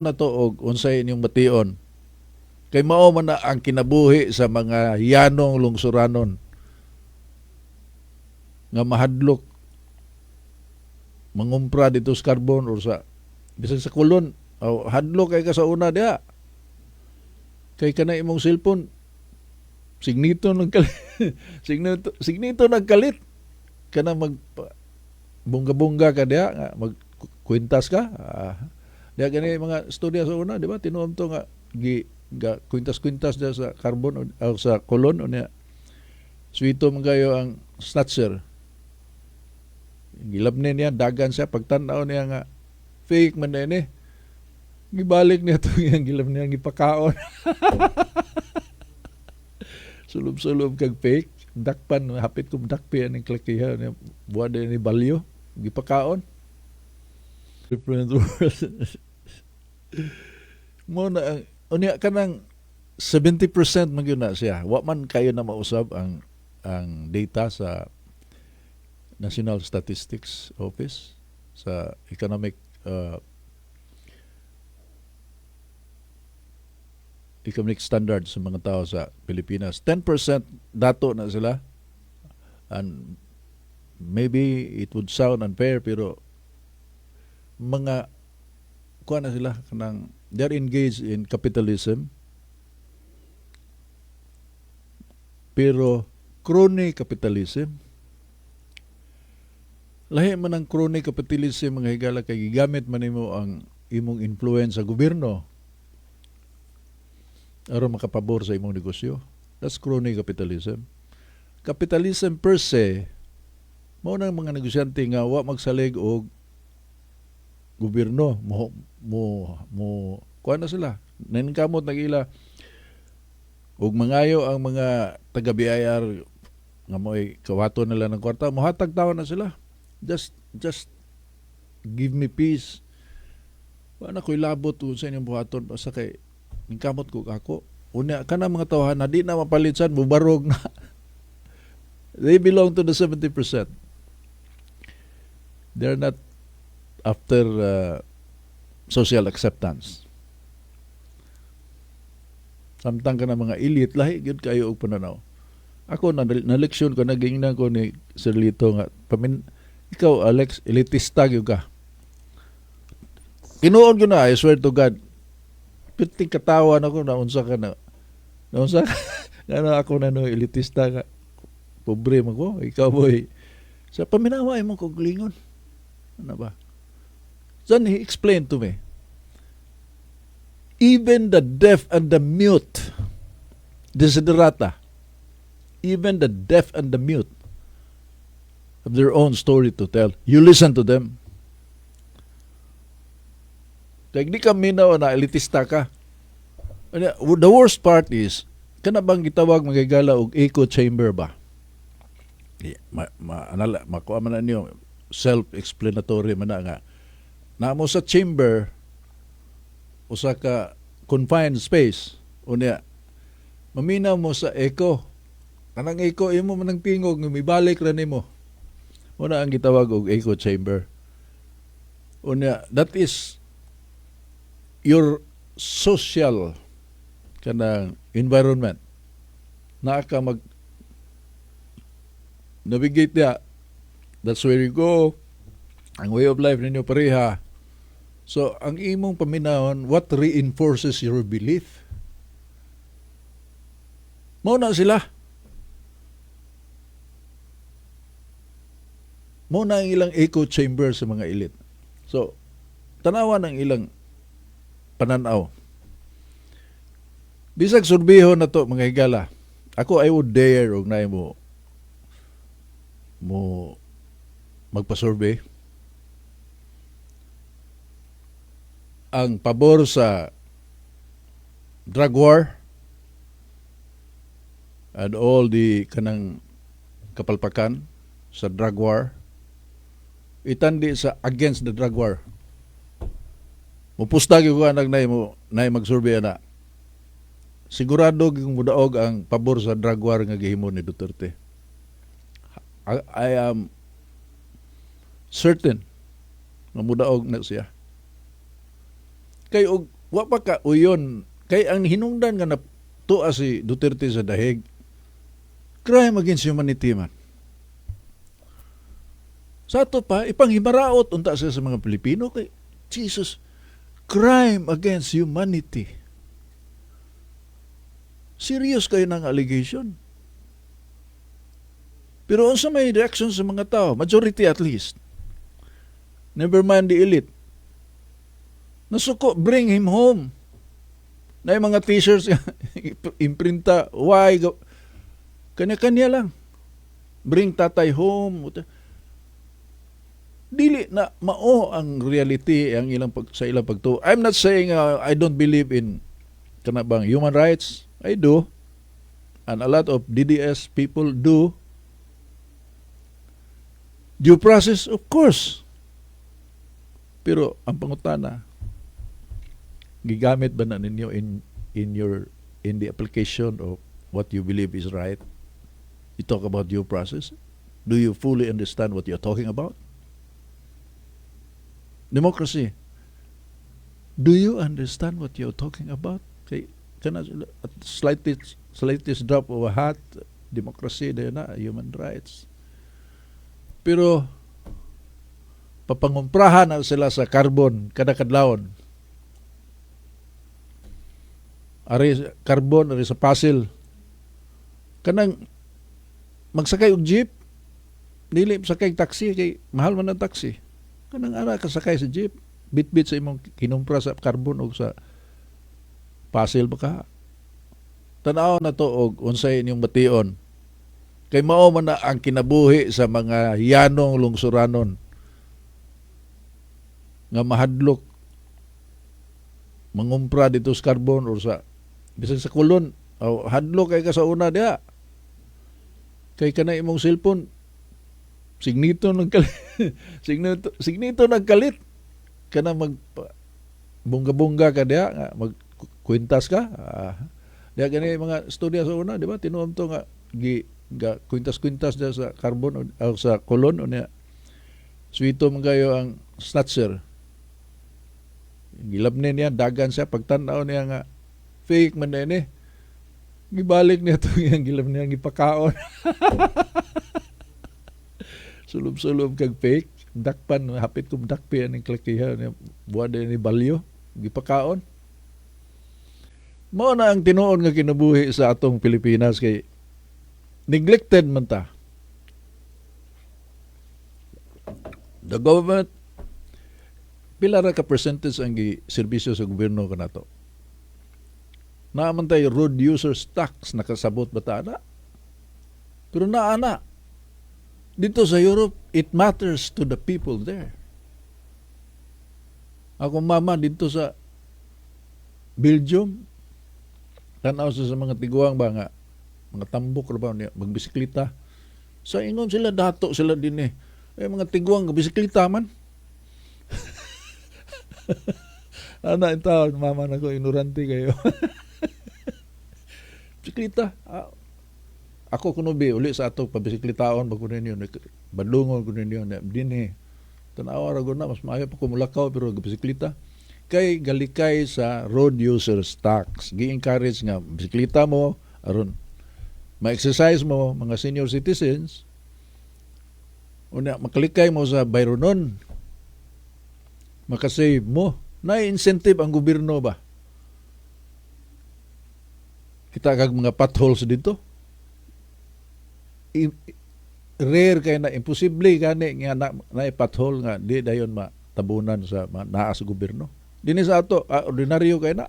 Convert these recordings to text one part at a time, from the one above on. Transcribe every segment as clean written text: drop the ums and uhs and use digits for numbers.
na to og unsay inyong bation. Kay mao man na ang kinabuhi sa mga yanong lungsuranon nga mahadlok mangumpra dito sa carbon or sa bisag sa kulon hadlok kay ka sa una diha kay kana imong cellphone signito nagkalit signito nagkalit kana mag bungga-bungga ka diha nga magkwintas ka diha gani mga storya sa una di ba tinuom to nga ga kwintas-kwintas diha sa carbon o sa kulon unya suwito man kayo ang snatcher gilabnin niya dagan siya pagtan-aw niya nga fake man na gibalik niya to yang gilab niya gipakaon sulub-sulub kag fake dakpan hapit ko dakpi ang klakiha niya buwan ni balyo gipakaon different world mo na unya kanang 70% man gyud na siya wa man kayo na mausab ang data sa National Statistics Office sa economic standards sa mga tao sa Pilipinas. 10% dato na sila. And maybe it would sound unfair pero mga kuha na sila kanang they're engaged in capitalism pero crony capitalism. Lahi man ang crony capitalism mga higala kay gigamit man nimo ang imong influence sa gobyerno aron makapabor sa imong negosyo. That's crony capitalism. Capitalism per se mao nang mga negosyante nga wa magsalig og gobyerno mo kuha na sila naningkamot nagila ug mangayo ang mga taga-BIR nga mo'y kawato nila ng kwarta mohatag tawo na sila. Just give me peace. Wala ko'y labot sa inyong buhaton basta kay ningkamot ko ako. Unya ka na mga tawahan na di na mapalitsan, bubarog na. They belong to the 70%. They're not after social acceptance. Samtang ka na mga elite, lahi yun kayo og pananaw. Ako, na-leksyon ko, nagingnan ko ni Sir Lito nga, ikaw, Alex, elitista yun ka. Kinuon ko na, I swear to God, piting katawan ako, naunsa ka na. Naunsa ka, na ako na no, elitista ka. Pobre mo ko, ikaw boy. Sa paminaway mo kong lingon. Ano ba? Then he explained to me, even the deaf and the mute, desiderata, even the deaf and the mute, have their own story to tell. You listen to them. Kaya di ka minaw na elitista ka. The worst part is, kana bang gitawag magigala og echo chamber ba? Makuha man na niyo, self-explanatory man na nga. Namo sa chamber, usa ka confined space, unya, maminaw mo sa echo. Kanang echo, imo man ang pingog, mibalik ra nimo. Una ang gitawag og echo chamber. Unya, that is your social kanang environment. Naa ka mag navigate niya. That's where you go. Ang way of life ninyo pareha. So, ang imong paminahon, what reinforces your belief? Mao na sila. Mo na ang ilang echo chamber sa mga elite. So, tanawan ang ilang pananaw. Bisag surbihon na to mga higala. Ako, I would dare og na mo magpa-survey. Ang pabor sa drug war and all the kanang kapalpakan sa drug war itandi sa against the drug war. Mupustag yung anak na mag-survey na. Sigurado yung mudaog ang pabor sa drug war nga gihimo ni Duterte. I am certain na mudaog na siya. Kay og wa pa ka uyon kay ang hinungdan nga tuwa si Duterte sa dahig. Crime against humanity man. Sa ato pa ipanghimaraot unta sa mga Pilipino kay Jesus, crime against humanity. Serious kayo ng allegation. Pero unsa may reaction sa mga tao, majority at least. Never mind the elite. Nasuko, bring him home. Na yung mga t-shirts, imprinta, why? Kanya-kanya lang. Bring tatay home. Dili na mao ang reality ang sa ilang pagtuo. I'm not saying I don't believe in kanabang human rights. I do. And a lot of DDS people do. Due process, of course. Pero ang pangutana, gigamit ba na ninyo in the application of what you believe is right? You talk about due process. Do you fully understand what you're talking about? Democracy. Do you understand what you're talking about? Kay kana at slightest drop of a hat, democracy na na, human rights. Pero papangumprahan na sila sa carbon kada kadlawon. Ari carbon, ari sa puzzle. Kanang magsakay og jeep, dili sakay taxi kay mahal man ang taxi. Kanang ara ka sakay sa jeep, bit-bit sa imong kinumpra sa carbon o sa puzzle ba ka. Tanaw na to og unsay inyong bation. Kay mao man na ang kinabuhi sa mga yanong lungsuranon nga mahadlok mangumpra dito sa carbon or sa bisag sa kulon o hadlok kay ka sa una diha kay kanay imong cellphone signito nagkalit signito nagkalit kana mag bungga-bungga ka diha nga magkwintas ka diha gani mga storya sa una di ba tinuom to nga kwintas-kwintas diha sa carbon o sa kulon o niya suwito man kayo ang snatcher gilabnin niya dagan siya pagtan-aw niya nga fake man na ini gibalik niya ito yung gilab niya gipakaon sulub-sulub kag fake dakpan hapit kong dakpi ang klakiha niya buwan ni balyo gipakaon mao na ang tinuon nga kinabuhi sa atong Pilipinas kay neglected man ta the government pila ra ka percentage ang serbisyo sa gobyerno kanato. Naaman tayo road users tax nakasabot ba ta na? Pero naana. Dito sa Europe, it matters to the people there. Ako mama dito sa Belgium, tanaw sa mga tiguang ba nga, mga tambok ba niya, magbisikleta. Sa ingon sila, dato sila din eh. Mga tiguang, bisikleta man. Ana ito, mama na ko, ignorante kayo. Bisikleta. Ako kunubi, uli sa ato, pabisikletaon, bagunin yun, badungon kunin yun, din eh. Tanawa rago na, mas maayo pa kumulakaw, pero bisikleta. Kay galikay sa road users tax. Gi-encourage nga, bisikleta mo, aron, ma-exercise mo, mga senior citizens, una, makalikay mo sa bayronon, makasave mo. Na-incentive ang gobyerno ba? Kita kag mga potholes dito. Rare kay na imposible gani nga na pothole nga di dayon matabunan sa naa sa gobyerno. Dinhi sa ato ordinaryo kay na.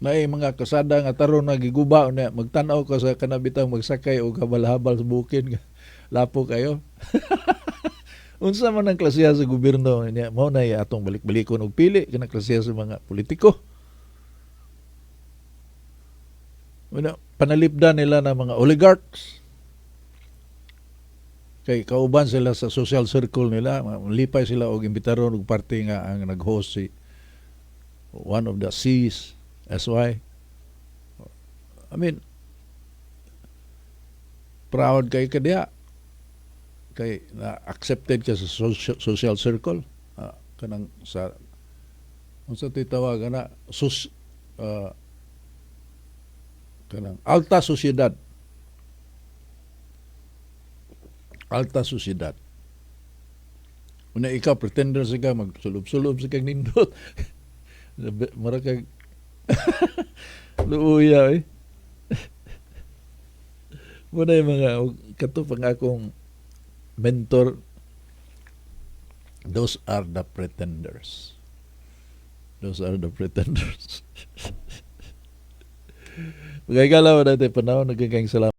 Naay mga kasada nga taron na giguba na magtan-aw ka sa kanabitang magsakay og habal-habal sa bukin lapo kayo. Unsa man ang klasiya sa gobyerno niya mao na atong balik-balikon og pili kana klasiya sa mga politiko. Panalipdan nila ng mga oligarchs. Kay kauban sila sa social circle nila, lipay sila og imbitaron og parte nga ang nag-host si one of the C's, SY. I mean, proud kay kadiya. Kay na accepted ka sa social circle kanang sa Unsa titawag na ah, kanang alta sociedad. Alta sociedad. Una ikaw pretender sa ka magsulub-sulub sa kag nindot. Mara kag luuya eh. Muna yung mga katupang akong mentor, those are the pretenders. Those are the pretenders. Magkagalaw natin panahon, nagkagang salamat.